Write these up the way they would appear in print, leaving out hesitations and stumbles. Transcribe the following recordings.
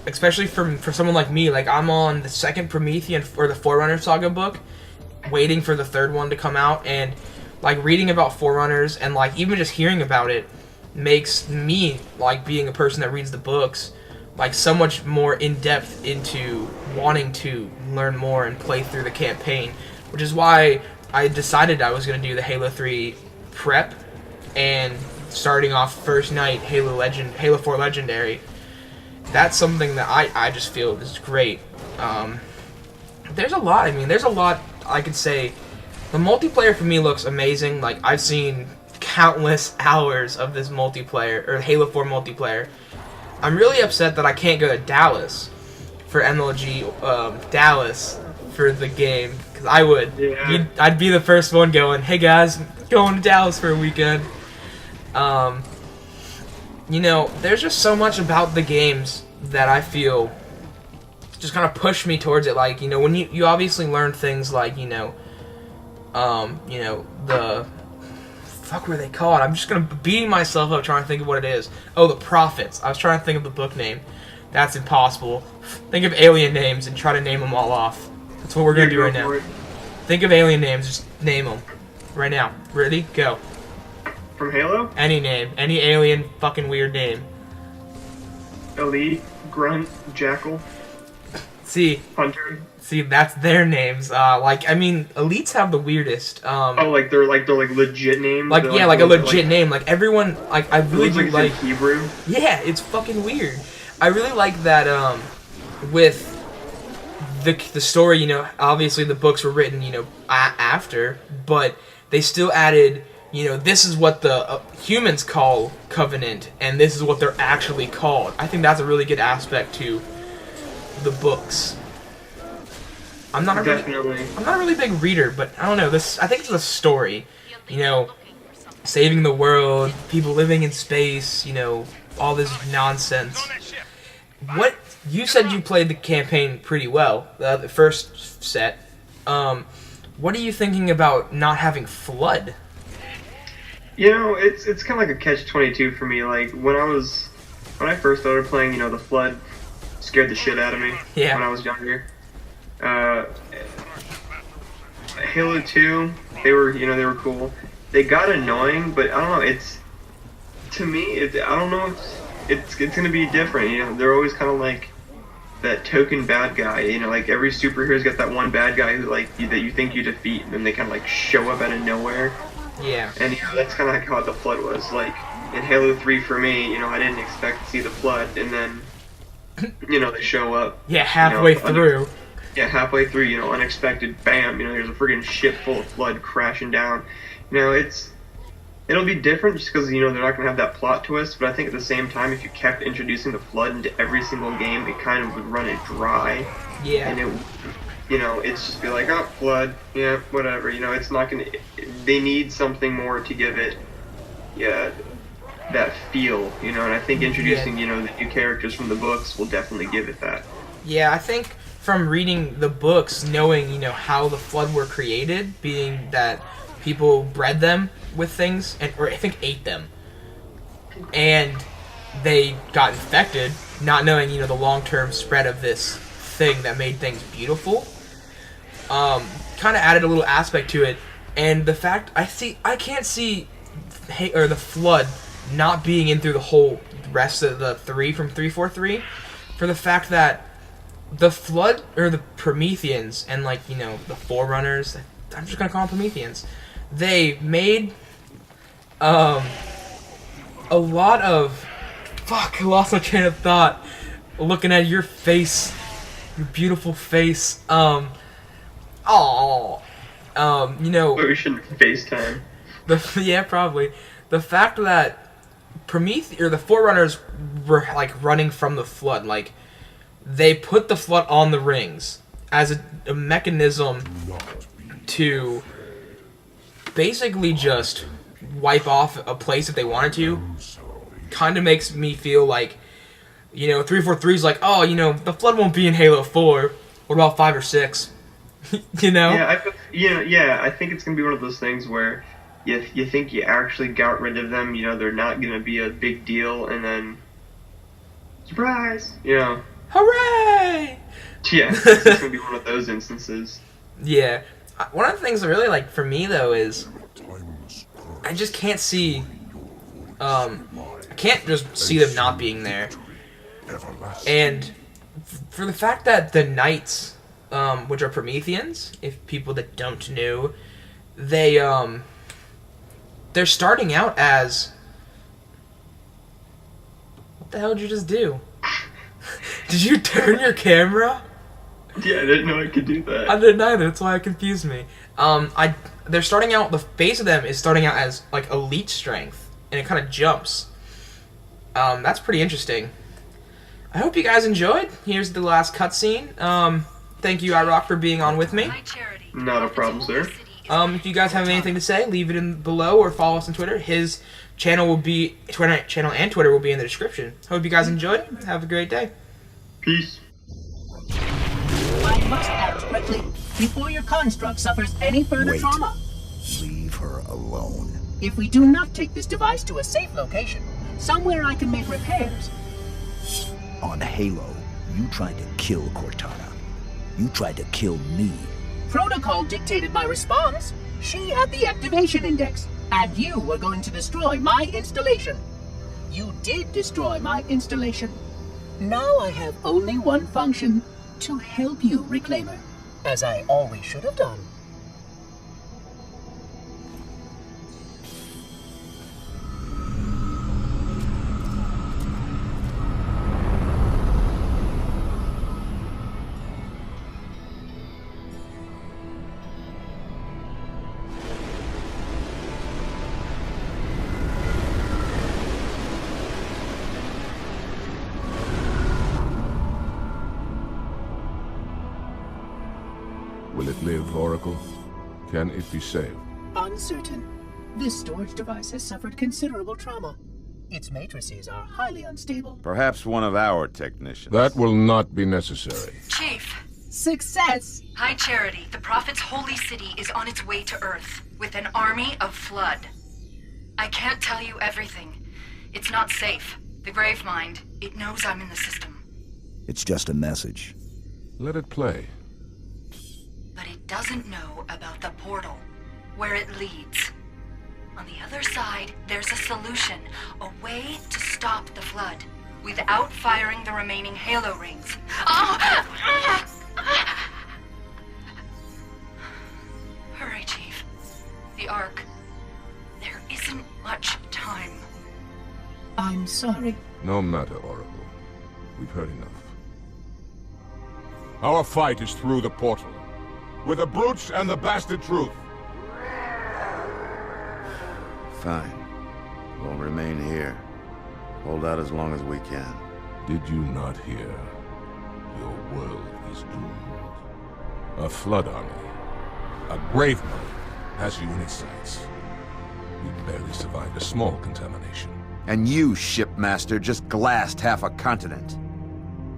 especially for someone like me, like I'm on the second Promethean or the Forerunner Saga book, waiting for the third one to come out, and like reading about Forerunners and like even just hearing about it makes me, like being a person that reads the books, like so much more in depth into wanting to learn more and play through the campaign, which is why I decided I was going to do the Halo 3 prep and starting off first night Halo 4 Legendary. That's something that I just feel is great. There's a lot. I mean, there's a lot I could say. The multiplayer for me looks amazing. Like, I've seen countless hours of this multiplayer, or Halo 4 multiplayer. I'm really upset that I can't go to Dallas for MLG Dallas for the game, because I would. Yeah. I'd be the first one going, hey guys, going to Dallas for a weekend. You know, there's just so much about the games that I feel just kind of push me towards it. Like, you know, when you obviously learn things like, you know, the fuck were they called? I'm just gonna beating myself up trying to think of what it is. Oh, the Prophets. I was trying to think of the book name. That's impossible. Think of alien names and try to name them all off. That's what we're gonna do right now. Think of alien names, just name them right now. Ready? Go. From Halo? Any name, any alien fucking weird name. Elite, Grunt, Jackal, See, Hunter. that's their names. Like, I mean, elites have the weirdest. Oh, like they're legit names. Like, They're yeah, like a legit name. Like everyone, like I really do like. it's in Hebrew. Yeah, it's fucking weird. I really like that. With the story, you know, obviously the books were written, you know, after, but they still added, you know, this is what the humans call Covenant, and this is what they're actually called. I think that's a really good aspect to the books. I'm not a really big reader, but I don't know. I think it's a story. You know, saving the world, people living in space. You know, all this nonsense. What you said you played the campaign pretty well, the first set. What are you thinking about not having Flood? You know, it's kind of like a catch-22 for me. Like when I first started playing, you know, the Flood scared the shit out of me when I was younger. Halo 2, they were cool. They got annoying, but I don't know. To me, I don't know. It's gonna be different. You know, they're always kind of like that token bad guy. You know, like every superhero's got that one bad guy who that you think you defeat, and then they kind of like show up out of nowhere. Yeah. And you know, that's kind of like how the Flood was. Like in Halo 3 for me, you know, I didn't expect to see the Flood, and then you know they show up. Yeah, halfway through. Yeah, halfway through, you know, unexpected, bam, you know, there's a friggin' ship full of Flood crashing down. You know, it'll be different just because, you know, they're not going to have that plot twist, but I think at the same time, if you kept introducing the Flood into every single game, it kind of would run it dry. Yeah. And it, you know, it's just be like, oh, Flood, yeah, whatever, you know, it's not going to, they need something more to give it, yeah, that feel, you know, and I think introducing, you know, the new characters from the books will definitely give it that. Yeah, I think from reading the books, knowing, you know, how the Flood were created, being that people bred them with things, or I think ate them, and they got infected, not knowing, you know, the long-term spread of this thing that made things beautiful, kind of added a little aspect to it, and the fact, I can't see the Flood not being in through the whole rest of the 3 from 343, for the fact that the Flood, or the Prometheans, and, like, you know, the Forerunners, I'm just gonna call them Prometheans, they made, a lot of, fuck, I lost my train of thought, looking at your face, your beautiful face, you know, But we shouldn't FaceTime. yeah, probably, the fact that the Forerunners were, like, running from the Flood, like, they put the Flood on the rings as a mechanism to basically just wipe off a place if they wanted to. Kind of makes me feel like, you know, 343's like, oh, you know, the Flood won't be in Halo 4. What about 5 or 6? You know? Yeah, I think it's gonna be one of those things where you think you actually got rid of them, you know, they're not gonna be a big deal, and then surprise, you know. Hooray! Yeah, it's just gonna be one of those instances. Yeah. One of the things that really, like, for me, though, is I just can't see, I can't just see them not being there. And for the fact that the knights, which are Prometheans, if people that don't know, they're starting out as... What the hell did you just do? Did you turn your camera? Yeah, I didn't know I could do that. I didn't either. That's why it confused me. They're starting out. The base of them is starting out as like elite strength, and it kind of jumps. That's pretty interesting. I hope you guys enjoyed. Here's the last cutscene. Thank you, xIROC, for being on with me. Not a problem, sir. If you guys have anything to say, leave it in below or follow us on Twitter. His channel will be channel and Twitter will be in the description. Hope you guys enjoyed. Have a great day. Peace. I must act quickly before your construct suffers any further trauma. Leave her alone. If we do not take this device to a safe location, somewhere I can make repairs. On Halo, you tried to kill Cortana. You tried to kill me. Protocol dictated my response. She had the activation index, and you were going to destroy my installation. You did destroy my installation. Now I have only one function, to help you, Reclaimer, as I always should have done. Will it live, Oracle? Can it be saved? Uncertain. This storage device has suffered considerable trauma. Its matrices are highly unstable. Perhaps one of our technicians. That will not be necessary. Chief. Success! High Charity, the Prophet's holy city is on its way to Earth, with an army of Flood. I can't tell you everything. It's not safe. The Gravemind, it knows I'm in the system. It's just a message. Let it play. But it doesn't know about the portal, where it leads. On the other side, there's a solution, a way to stop the Flood, without firing the remaining Halo rings. Hurry, Chief. The Ark. There isn't much time. I'm sorry. No matter, Oracle. We've heard enough. Our fight is through the portal. With the brutes and the bastard truth. Fine. We'll remain here. Hold out as long as we can. Did you not hear? Your world is doomed. A Flood army, a Gravemind, has you in its sights. You barely survived a small contamination. And you, shipmaster, just glassed half a continent.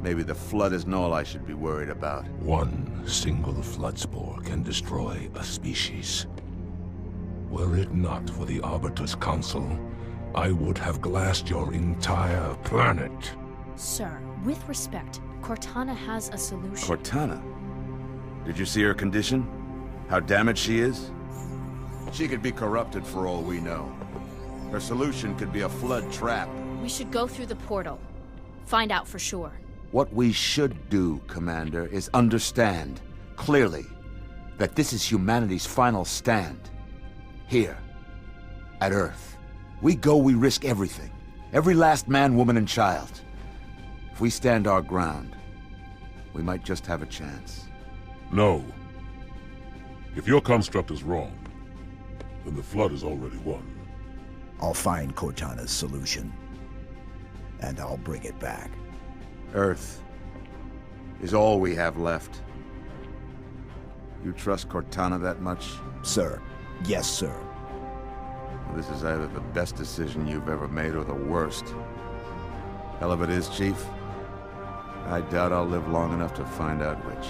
Maybe the Flood isn't all I should be worried about. One single Flood spore can destroy a species. Were it not for the Arbiter's Council, I would have glassed your entire planet. Sir, with respect, Cortana has a solution. Cortana? Did you see her condition? How damaged she is? She could be corrupted for all we know. Her solution could be a Flood trap. We should go through the portal. Find out for sure. What we should do, Commander, is understand, clearly, that this is humanity's final stand. Here, at Earth. We go, we risk everything. Every last man, woman, and child. If we stand our ground, we might just have a chance. No. If your construct is wrong, then the Flood is already won. I'll find Cortana's solution. And I'll bring it back. Earth is all we have left. You trust Cortana that much? Sir. Yes, sir. Well, this is either the best decision you've ever made or the worst. Hell of it is, Chief. I doubt I'll live long enough to find out which.